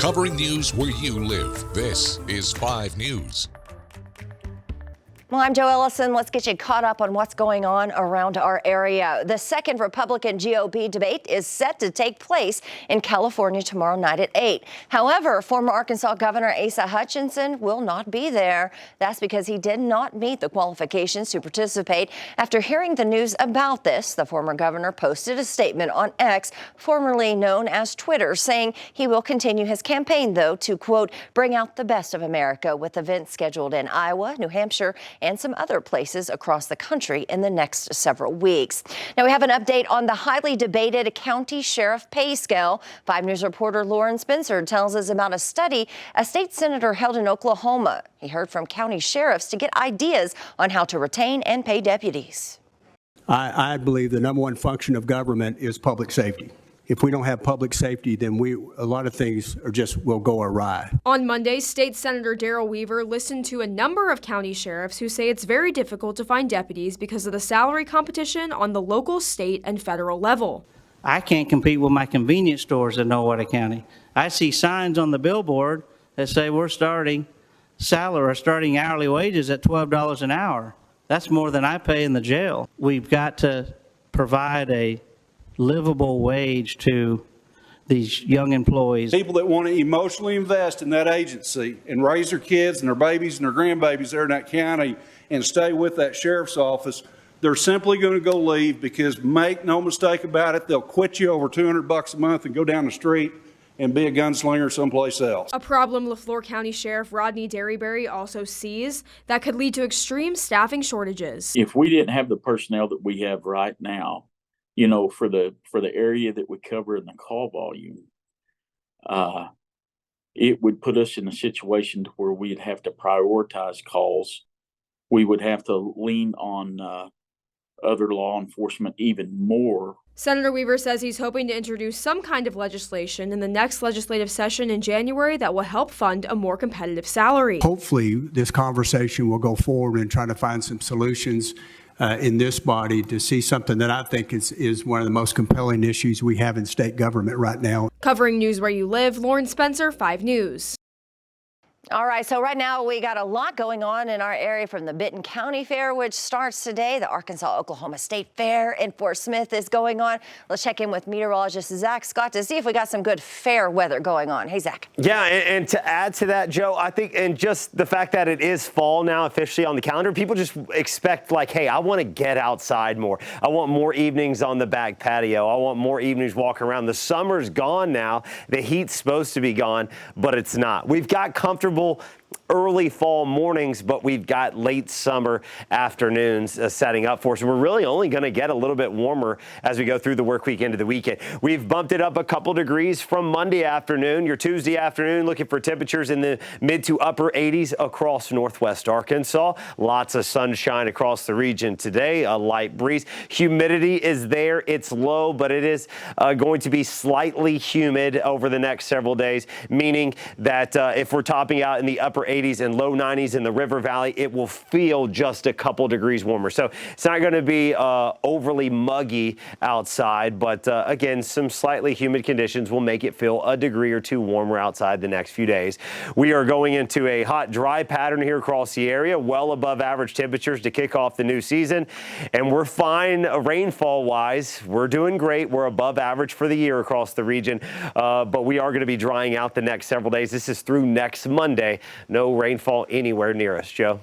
covering news where you live. This is 5 News. Well, I'm Joe Ellison. Let's get you caught up on what's going on around our area. The second Republican GOP debate is set to take place in California tomorrow night at 8. However, former Arkansas Governor Asa Hutchinson will not be there. That's because he did not meet the qualifications to participate. After hearing the news about this, the former governor posted a statement on X, formerly known as Twitter, saying he will continue his campaign, though, to, quote, bring out the best of America with events scheduled in Iowa, New Hampshire, and some other places across the country in the next several weeks. Now we have an update on the highly debated county sheriff pay scale. 5 News reporter Lauren Spencer tells us about a study a state senator held in Oklahoma. He heard from county sheriffs to get ideas on how to retain and pay deputies. I believe the number one function of government is public safety. If we don't have public safety, then a lot of things will go awry. On Monday, State Senator Darrell Weaver listened to a number of county sheriffs who say it's very difficult to find deputies because of the salary competition on the local, state, and federal level. I can't compete with my convenience stores in Nowata County. I see signs on the billboard that say we're starting hourly wages at $12 an hour. That's more than I pay in the jail. We've got to provide a livable wage to these young employees. People that want to emotionally invest in that agency and raise their kids and their babies and their grandbabies there in that county and stay with that sheriff's office, they're simply going to go leave because, make no mistake about it, they'll quit you over $200 a month and go down the street and be a gunslinger someplace else. A problem Lafleur County Sheriff Rodney Derryberry also sees that could lead to extreme staffing shortages. If we didn't have the personnel that we have right now, for the area that we cover in the call volume, it would put us in a situation where we'd have to prioritize calls. We would have to lean on other law enforcement even more. Senator Weaver says he's hoping to introduce some kind of legislation in the next legislative session in January that will help fund a more competitive salary. Hopefully, this conversation will go forward and try to find some solutions in this body to see something that I think is one of the most compelling issues we have in state government right now. Covering news where you live, Lauren Spencer, 5 News. All right, so right now we got a lot going on in our area from the Benton County Fair, which starts today. The Arkansas-Oklahoma State Fair in Fort Smith is going on. Let's check in with meteorologist Zach Scott to see if we got some good fair weather going on. Hey, Zach. Yeah, and to add to that, Joe, I think, and just the fact that it is fall now officially on the calendar, people just expect like, hey, I want to get outside more. I want more evenings on the back patio. I want more evenings walking around. The summer's gone now. The heat's supposed to be gone, but it's not. We've got comfortable early fall mornings, but we've got late summer afternoons setting up for us. We're really only going to get a little bit warmer as we go through the work week into the weekend. We've bumped it up a couple degrees from Monday afternoon. Your Tuesday afternoon, looking for temperatures in the mid to upper 80s across northwest Arkansas. Lots of sunshine across the region today, a light breeze. Humidity is there. It's low, but it is going to be slightly humid over the next several days, meaning that if we're topping out in the upper 80s and low 90s in the River Valley, it will feel just a couple degrees warmer. So it's not going to be overly muggy outside, but again, some slightly humid conditions will make it feel a degree or two warmer outside the next few days. We are going into a hot, dry pattern here across the area, well above average temperatures to kick off the new season, and we're fine rainfall-wise. We're doing great. We're above average for the year across the region, but we are going to be drying out the next several days. This is through next Monday. No rainfall anywhere near us, Joe.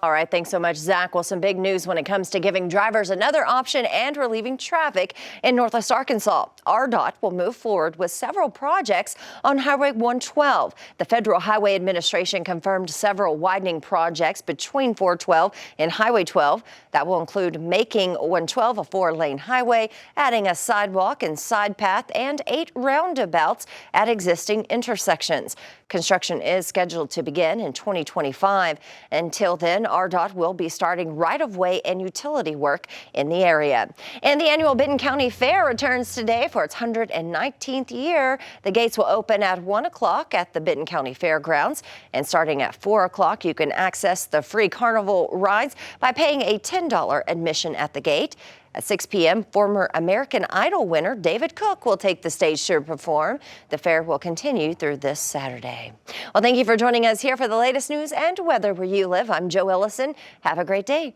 All right, thanks so much, Zach. Well, some big news when it comes to giving drivers another option and relieving traffic in Northwest Arkansas. RDOT will move forward with several projects on Highway 112. The Federal Highway Administration confirmed several widening projects between 412 and Highway 12. That will include making 112 a 4-lane highway, adding a sidewalk and side path, and 8 roundabouts at existing intersections. Construction is scheduled to begin in 2025. Until then, RDOT will be starting right-of-way and utility work in the area. And the annual Benton County Fair returns today for its 119th year. The gates will open at 1 o'clock at the Benton County Fairgrounds. And starting at 4 o'clock, you can access the free carnival rides by paying a $10 admission at the gate. At 6 p.m., former American Idol winner David Cook will take the stage to perform. The fair will continue through this Saturday. Well, thank you for joining us here for the latest news and weather where you live. I'm Jo Ellison. Have a great day.